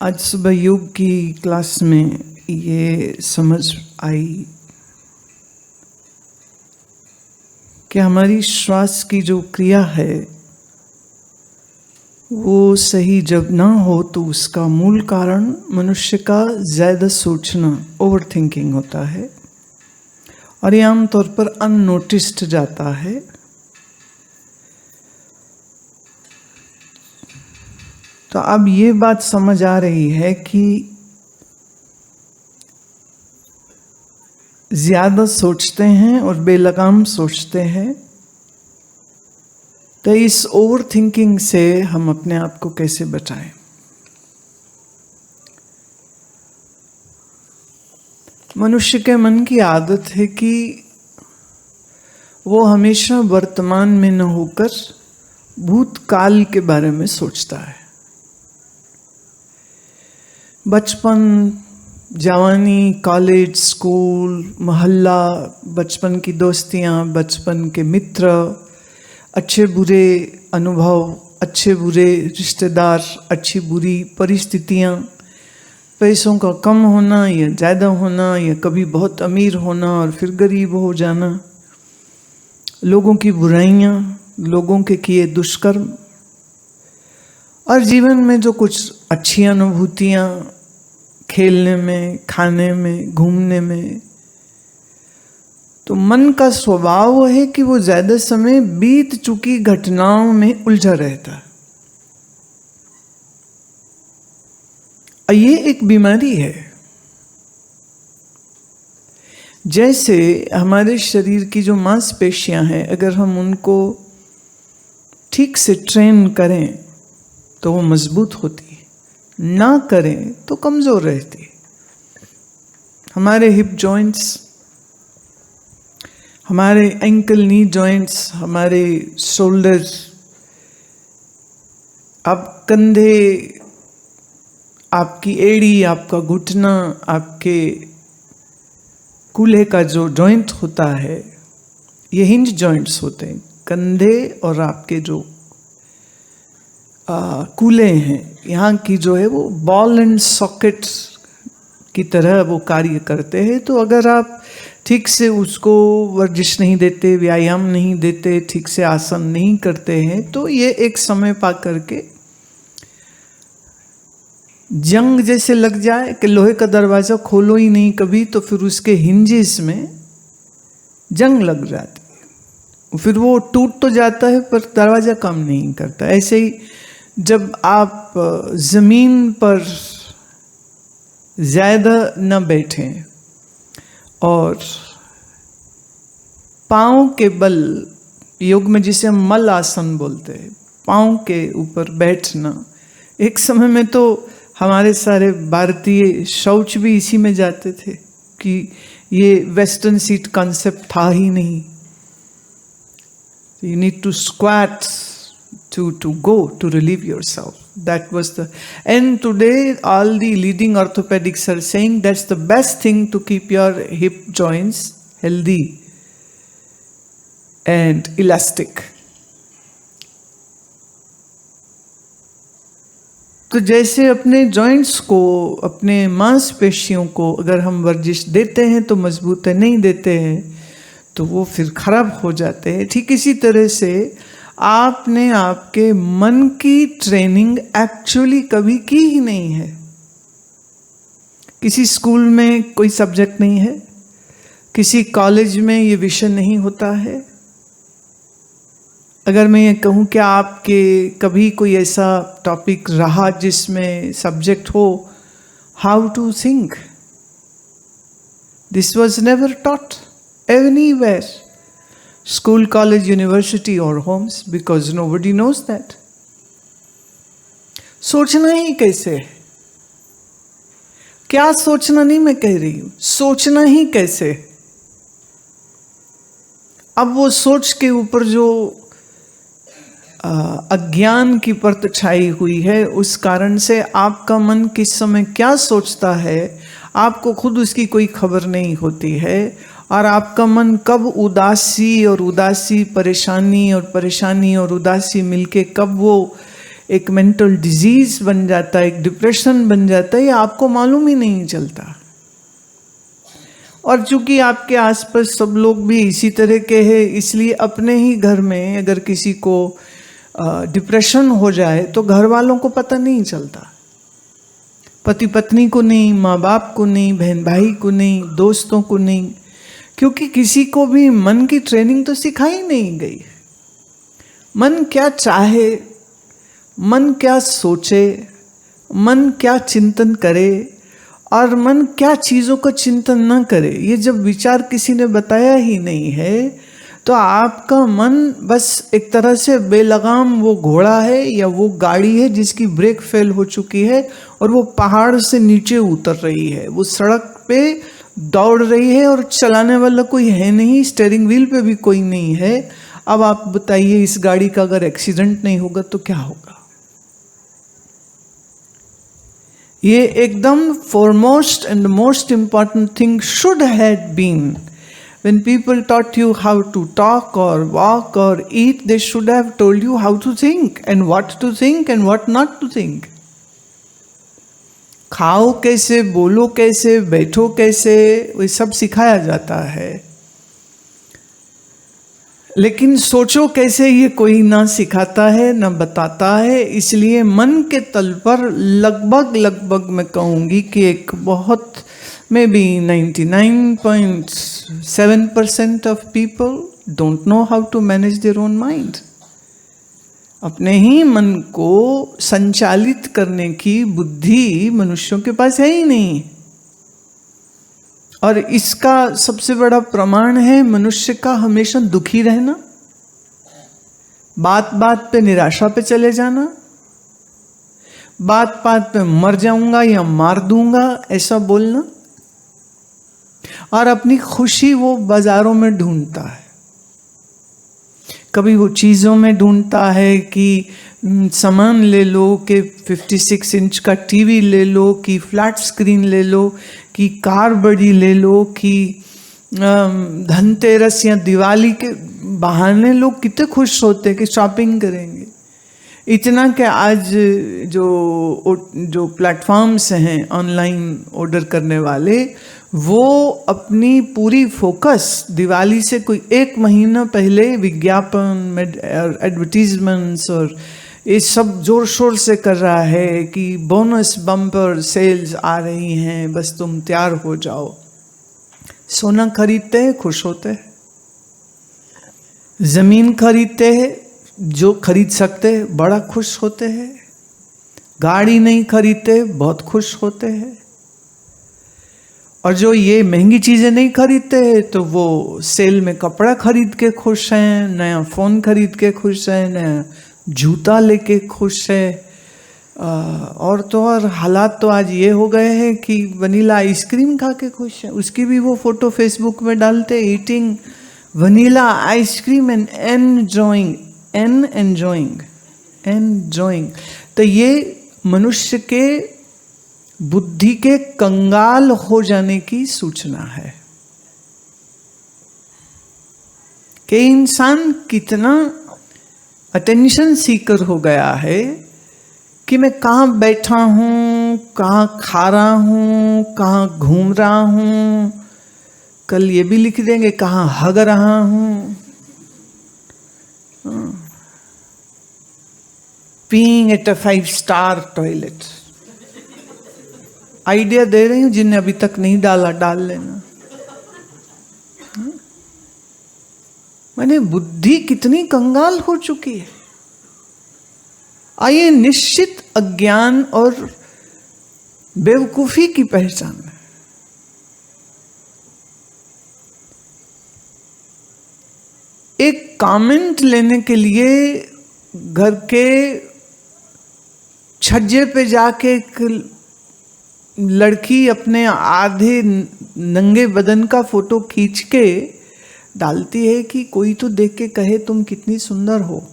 आज सुबह योग की क्लास में ये समझ आई कि हमारी श्वास की जो क्रिया है वो सही जब ना हो तो उसका मूल कारण मनुष्य का ज़्यादा सोचना, ओवर थिंकिंग होता है और ये आमतौर पर अननोटिस्ड जाता है। तो अब ये बात समझ आ रही है कि ज़्यादा सोचते हैं और बेलगाम सोचते हैं, तो इस ओवर थिंकिंग से हम अपने आप को कैसे बचाएं। मनुष्य के मन की आदत है कि वो हमेशा वर्तमान में न होकर भूतकाल के बारे में सोचता है। बचपन, जवानी, कॉलेज, स्कूल, मोहल्ला, बचपन की दोस्तियां, बचपन के मित्र, अच्छे बुरे अनुभव, अच्छे बुरे रिश्तेदार, अच्छी बुरी परिस्थितियां, पैसों का कम होना या ज़्यादा होना या कभी बहुत अमीर होना और फिर गरीब हो जाना, लोगों की बुराइयां, लोगों के किए दुष्कर्म और जीवन में जो कुछ अच्छी अनुभूतियां, खेलने में, खाने में, घूमने में, तो मन का स्वभाव है कि वो ज़्यादा समय बीत चुकी घटनाओं में उलझा रहता है। और ये एक बीमारी है। जैसे हमारे शरीर की जो मांसपेशियां हैं, अगर हम उनको ठीक से ट्रेन करें तो वो मजबूत होती है, ना करें तो कमजोर रहती है। हमारे हिप जॉइंट्स, हमारे एंकल नी जॉइंट्स, हमारे शोल्डर, आप कंधे, आपकी एड़ी, आपका घुटना, आपके कूल्हे का जो जॉइंट होता है, ये हिंज जॉइंट्स होते हैं। कंधे और आपके जो कूल्हे हैं, यहाँ की जो है वो बॉल एंड सॉकेट की तरह वो कार्य करते हैं। तो अगर आप ठीक से उसको वर्जिश नहीं देते, व्यायाम नहीं देते, ठीक से आसन नहीं करते हैं, तो ये एक समय पा करके जंग जैसे लग जाए कि लोहे का दरवाज़ा खोलो ही नहीं कभी, तो फिर उसके हिंजेस में जंग लग जाती है, फिर वो टूट तो जाता है पर दरवाज़ा काम नहीं करता। ऐसे ही जब आप ज़मीन पर ज़्यादा न बैठें और पाँव के बल, योग में जिसे हम मल आसन बोलते हैं, पाँव के ऊपर बैठना, एक समय में तो हमारे सारे भारतीय शौच भी इसी में जाते थे कि ये वेस्टर्न सीट कॉन्सेप्ट था ही नहीं। You need to squat to go to relieve yourself. That was the, and today all the leading orthopedics are saying that's the best thing to keep your hip joints healthy and elastic. तो जैसे अपने joints को, अपने मांसपेशियों को अगर हम वर्जिश देते हैं तो मजबूत है, नहीं देते हैं तो वो फिर खराब हो जाते हैं। ठीक इसी तरह से आपने आपके मन की ट्रेनिंग एक्चुअली कभी की ही नहीं है। किसी स्कूल में कोई सब्जेक्ट नहीं है, किसी कॉलेज में ये विषय नहीं होता है। अगर मैं ये कहूँ कि आपके कभी कोई ऐसा टॉपिक रहा जिसमें सब्जेक्ट हो how to think, this was never taught anywhere, school, college, university or homes, because nobody knows that. सोचना ही कैसे है? क्या सोचना नहीं मैं कह रही हूं, सोचना ही कैसे। अब वो सोच के ऊपर जो अज्ञान की परत छाई हुई है, उस कारण से आपका मन किस समय क्या सोचता है आपको खुद उसकी कोई खबर नहीं होती है। और आपका मन कब उदासी और उदासी, परेशानी और परेशानी और उदासी मिलके कब वो एक मेंटल डिजीज बन जाता है, एक डिप्रेशन बन जाता है, ये आपको मालूम ही नहीं चलता। और चूंकि आपके आसपास सब लोग भी इसी तरह के हैं, इसलिए अपने ही घर में अगर किसी को डिप्रेशन हो जाए तो घर वालों को पता नहीं चलता, पति पत्नी को नहीं, माँ बाप को नहीं, बहन भाई को नहीं, दोस्तों को नहीं, क्योंकि किसी को भी मन की ट्रेनिंग तो सिखाई नहीं गई। मन क्या चाहे, मन क्या सोचे, मन क्या चिंतन करे और मन क्या चीज़ों का चिंतन न करे, ये जब विचार किसी ने बताया ही नहीं है तो आपका मन बस एक तरह से बेलगाम वो घोड़ा है या वो गाड़ी है जिसकी ब्रेक फेल हो चुकी है और वो पहाड़ से नीचे उतर रही है, वो सड़क पे दौड़ रही है और चलाने वाला कोई है नहीं, स्टीयरिंग व्हील पे भी कोई नहीं है। अब आप बताइए इस गाड़ी का अगर एक्सीडेंट नहीं होगा तो क्या होगा? ये एकदम foremost and the most important thing should have been when people taught you how to talk or walk or eat, they should have told you how to think and what not to think. खाओ कैसे, बोलो कैसे, बैठो कैसे, वो सब सिखाया जाता है, लेकिन सोचो कैसे ये कोई ना सिखाता है ना बताता है। इसलिए मन के तल पर लगभग मैं कहूँगी कि एक बहुत maybe 99.7% of people don't know how to manage their own mind. अपने ही मन को संचालित करने की बुद्धि मनुष्यों के पास है ही नहीं। और इसका सबसे बड़ा प्रमाण है मनुष्य का हमेशा दुखी रहना, बात बात पे निराशा पे चले जाना, बात बात पे मर जाऊंगा या मार दूंगा ऐसा बोलना, और अपनी खुशी वो बाजारों में ढूंढता है, कभी वो चीज़ों में ढूंढता है कि सामान ले लो, कि 56 इंच का टीवी ले लो, कि फ्लैट स्क्रीन ले लो, कि कार बड़ी ले लो, कि धनतेरस या दिवाली के बहाने लोग कितने खुश होते हैं कि शॉपिंग करेंगे। इतना कि आज जो प्लेटफॉर्म्स हैं ऑनलाइन ऑर्डर करने वाले, वो अपनी पूरी फोकस दिवाली से कोई 1 महीना पहले विज्ञापन, एडवर्टीजमेंट्स और ये सब जोर शोर से कर रहा है कि बोनस बम्पर सेल्स आ रही हैं, बस तुम तैयार हो जाओ। सोना खरीदते हैं, खुश होते हैं, जमीन खरीदते हैं, जो खरीद सकते हैं बड़ा खुश होते हैं, गाड़ी नहीं खरीदते बहुत खुश होते हैं, और जो ये महंगी चीज़ें नहीं खरीदते हैं तो वो सेल में कपड़ा खरीद के खुश हैं, नया फ़ोन खरीद के खुश हैं, नया जूता लेके खुश है। और तो और हालात तो आज ये हो गए हैं कि वनीला आइसक्रीम खा के खुश है, उसकी भी वो फोटो फेसबुक में डालते, eating vanilla ice cream and enjoying. तो ये मनुष्य के बुद्धि के कंगाल हो जाने की सूचना है कि इंसान कितना अटेंशन सीकर हो गया है कि मैं कहाँ बैठा हूँ, कहाँ खा रहा हूँ, कहाँ घूम रहा हूँ, कल ये भी लिख देंगे कहाँ हग रहा हूँ, peeing at a five star toilet. Idea दे रही हूँ, जिन्हें अभी तक नहीं डाला डाल लेना। मैंने बुद्धि कितनी कंगाल हो चुकी है। आइए निश्चित अज्ञान और बेवकूफी की पहचान है। एक कमेंट लेने के लिए घर के छज्जे पे जाके एक लड़की अपने आधे नंगे बदन का फोटो खींच के डालती है कि कोई तो देख के कहे तुम कितनी सुंदर हो,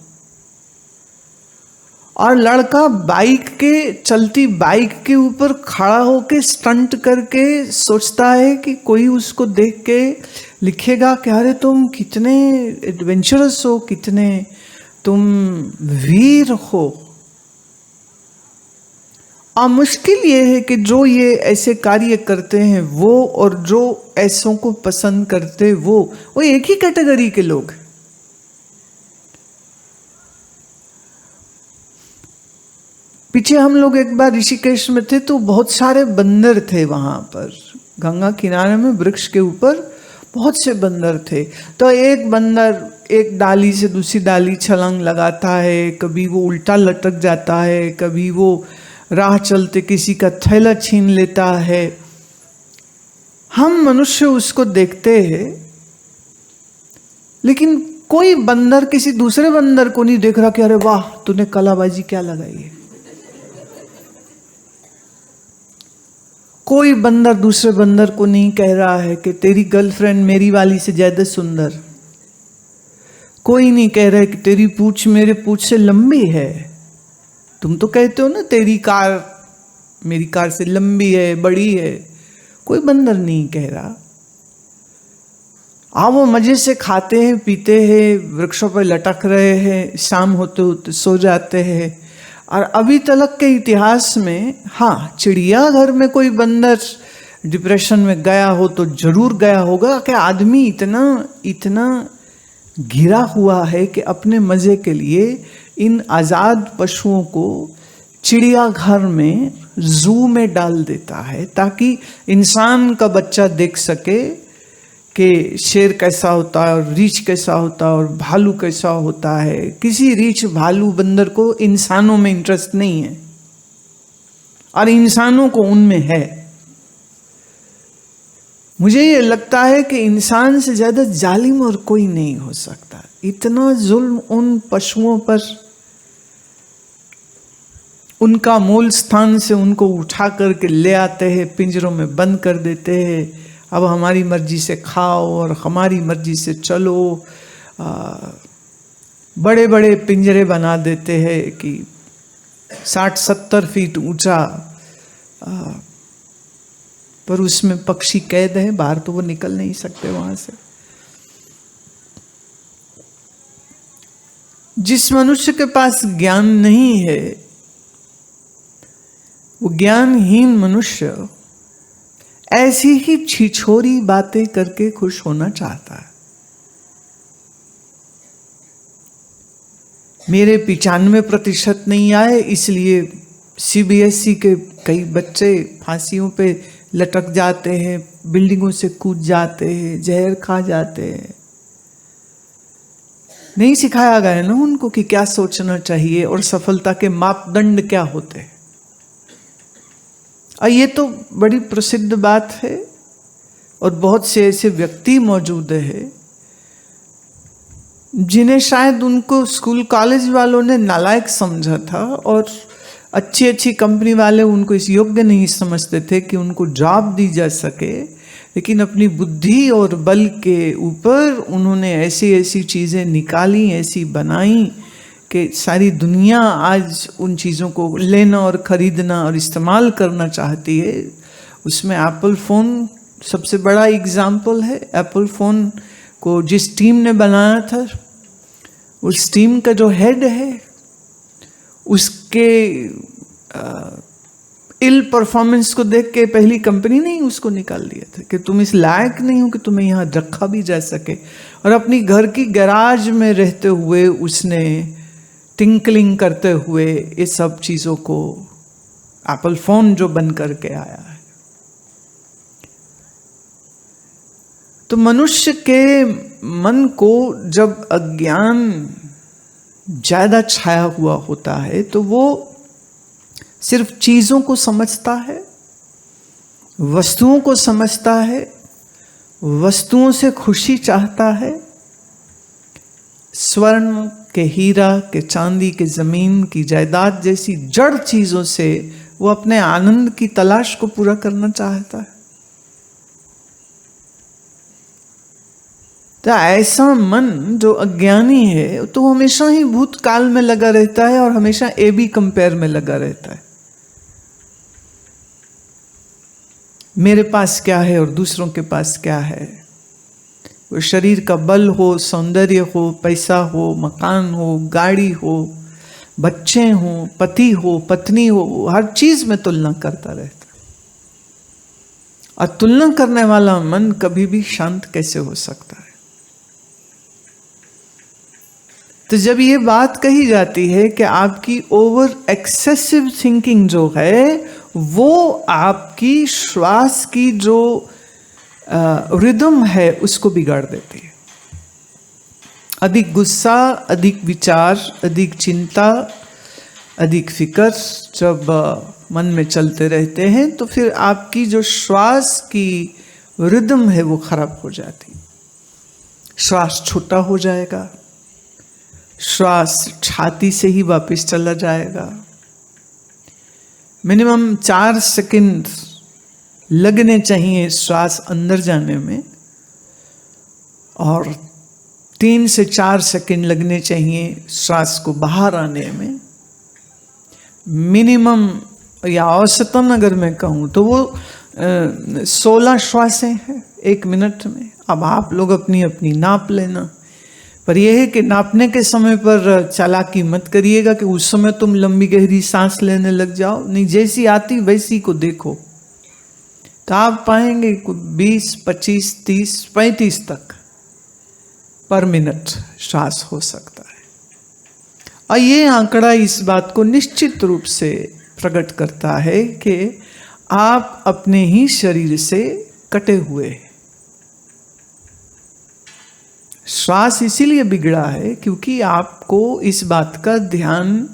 और लड़का चलती बाइक के ऊपर खड़ा होके स्टंट करके सोचता है कि कोई उसको देख के लिखेगा कि अरे तुम कितने एडवेंचरस हो, कितने तुम वीर हो। और मुश्किल ये है कि जो ये ऐसे कार्य करते हैं वो और जो ऐसों को पसंद करते वो एक ही कैटेगरी के लोग हैं। पीछे हम लोग एक बार ऋषिकेश में थे तो बहुत सारे बंदर थे वहां पर, गंगा किनारे में वृक्ष के ऊपर बहुत से बंदर थे। तो एक बंदर एक डाली से दूसरी डाली छलांग लगाता है, कभी वो उल्टा लटक जाता है, कभी वो राह चलते किसी का थैला छीन लेता है। हम मनुष्य उसको देखते हैं, लेकिन कोई बंदर किसी दूसरे बंदर को नहीं देख रहा कि अरे वाह तूने कलाबाजी क्या लगाई है। कोई बंदर दूसरे बंदर को नहीं कह रहा है कि तेरी गर्लफ्रेंड मेरी वाली से ज्यादा सुंदर। कोई नहीं कह रहा है कि तेरी पूंछ मेरे पूंछ से लंबी है। तुम तो कहते हो ना तेरी कार मेरी कार से लंबी है, बड़ी है। कोई बंदर नहीं कह रहा। वो मजे से खाते हैं, पीते हैं, वृक्षों पर लटक रहे हैं, शाम होते होते सो जाते हैं। और अभी तक के इतिहास में चिड़ियाघर में कोई बंदर डिप्रेशन में गया हो तो जरूर गया होगा कि आदमी इतना घिरा हुआ है कि अपने मजे के लिए इन आजाद पशुओं को चिड़ियाघर में, जू में डाल देता है ताकि इंसान का बच्चा देख सके कि शेर कैसा होता है और रीछ कैसा होता है और भालू कैसा होता है। किसी रीछ भालू बंदर को इंसानों में इंटरेस्ट नहीं है और इंसानों को उनमें है। मुझे ये लगता है कि इंसान से ज्यादा जालिम और कोई नहीं हो सकता। इतना जुल्म उन पशुओं पर, उनका मूल स्थान से उनको उठा करके ले आते हैं, पिंजरों में बंद कर देते हैं। अब हमारी मर्जी से खाओ और हमारी मर्जी से चलो। बड़े बड़े पिंजरे बना देते हैं कि 60-70 फीट ऊंचा, पर उसमें पक्षी कैद है, बाहर तो वो निकल नहीं सकते वहां से। जिस मनुष्य के पास ज्ञान नहीं है वो ज्ञानहीन मनुष्य ऐसी ही छिछोरी बातें करके खुश होना चाहता है। मेरे 95% नहीं आए इसलिए CBSE के कई बच्चे फांसियों पे लटक जाते हैं, बिल्डिंगों से कूद जाते हैं, जहर खा जाते हैं। नहीं सिखाया गया ना उनको कि क्या सोचना चाहिए और सफलता के मापदंड क्या होते हैं। और ये तो बड़ी प्रसिद्ध बात है और बहुत से ऐसे व्यक्ति मौजूद हैं जिन्हें शायद उनको स्कूल कॉलेज वालों ने नालायक समझा था और अच्छी अच्छी कंपनी वाले उनको इस योग्य नहीं समझते थे कि उनको जॉब दी जा सके। लेकिन अपनी बुद्धि और बल के ऊपर उन्होंने ऐसी ऐसी चीज़ें निकाली, ऐसी बनाई कि सारी दुनिया आज उन चीज़ों को लेना और ख़रीदना और इस्तेमाल करना चाहती है। उसमें एप्पल फ़ोन सबसे बड़ा एग्जाम्पल है। एप्पल फ़ोन को जिस टीम ने बनाया था, उस टीम का जो हेड है उसके इल परफॉर्मेंस को देख के पहली कंपनी ने उसको निकाल दिया था कि तुम इस लायक नहीं हो कि तुम्हें यहाँ रखा भी जा सके। और अपनी घर की गैराज में रहते हुए उसने टिंकलिंग करते हुए इस सब चीज़ों को एप्पल फ़ोन जो बन करके आया है। तो मनुष्य के मन को जब अज्ञान ज़्यादा छाया हुआ होता है तो वो सिर्फ चीज़ों को समझता है, वस्तुओं को समझता है, वस्तुओं से खुशी चाहता है। स्वर्ण के, हीरा के, चांदी के, जमीन की, जायदाद जैसी जड़ चीज़ों से वो अपने आनंद की तलाश को पूरा करना चाहता है। तो ऐसा मन जो अज्ञानी है तो हमेशा ही भूतकाल में लगा रहता है और हमेशा AB कंपेयर में लगा रहता है। मेरे पास क्या है और दूसरों के पास क्या है। वो शरीर का बल हो, सौंदर्य हो, पैसा हो, मकान हो, गाड़ी हो, बच्चे हो, पति हो, पत्नी हो, हर चीज में तुलना करता रहता। और तुलना करने वाला मन कभी भी शांत कैसे हो सकता है? तो जब ये बात कही जाती है कि आपकी ओवर एक्सेसिव थिंकिंग जो है वो आपकी श्वास की जो रिदम है उसको बिगाड़ देती है। अधिक गुस्सा, अधिक विचार, अधिक चिंता, अधिक फिक्र जब मन में चलते रहते हैं तो फिर आपकी जो श्वास की रिदम है वो खराब हो जाती। श्वास छोटा हो जाएगा, श्वास छाती से ही वापस चला जाएगा। मिनिमम 4 सेकंड लगने चाहिए श्वास अंदर जाने में और 3 से 4 सेकंड लगने चाहिए श्वास को बाहर आने में। मिनिमम या औसतन अगर मैं कहूँ तो वो 16 श्वासें हैं 1 मिनट में। अब आप लोग अपनी अपनी नाप लेना, पर यह है कि नापने के समय पर चालाकी मत करिएगा कि उस समय तुम लंबी गहरी सांस लेने लग जाओ। नहीं, जैसी आती वैसी को देखो तो आप पाएंगे 20, 25, 30, 35 तक पर मिनट श्वास हो सकता है। और ये आंकड़ा इस बात को निश्चित रूप से प्रकट करता है कि आप अपने ही शरीर से कटे हुए हैं। श्वास इसीलिए बिगड़ा है क्योंकि आपको इस बात का ध्यान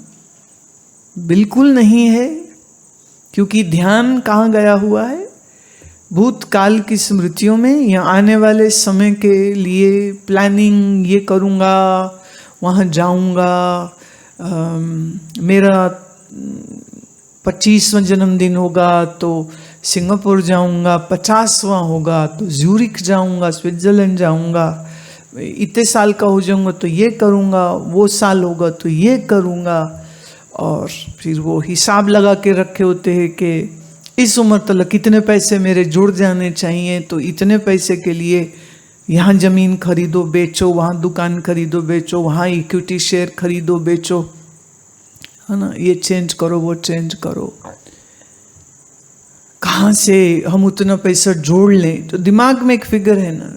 बिल्कुल नहीं है। क्योंकि ध्यान कहाँ गया हुआ है? भूतकाल की स्मृतियों में या आने वाले समय के लिए प्लानिंग, ये करूँगा, वहाँ जाऊँगा, मेरा 25वां जन्मदिन होगा तो सिंगापुर जाऊँगा, 50वां होगा तो ज्यूरिख जाऊँगा, स्विट्ज़रलैंड जाऊँगा, इतने साल का हो जाऊंगा तो ये करूँगा, वो साल होगा तो ये करूँगा। और फिर वो हिसाब लगा के रखे होते हैं कि इस उम्र तक कितने पैसे मेरे जुड़ जाने चाहिए, तो इतने पैसे के लिए यहाँ ज़मीन खरीदो बेचो, वहाँ दुकान खरीदो बेचो, वहाँ इक्विटी शेयर खरीदो बेचो, है ना, ये चेंज करो, वो चेंज करो। कहाँ से हम उतना पैसा जोड़ लें? तो दिमाग में एक फिगर है ना,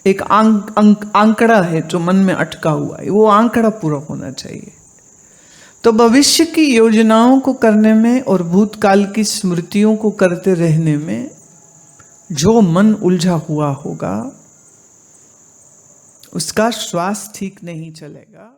एक आंकड़ा है जो मन में अटका हुआ है, वो आंकड़ा पूरा होना चाहिए। तो भविष्य की योजनाओं को करने में और भूतकाल की स्मृतियों को करते रहने में जो मन उलझा हुआ होगा उसका श्वास ठीक नहीं चलेगा।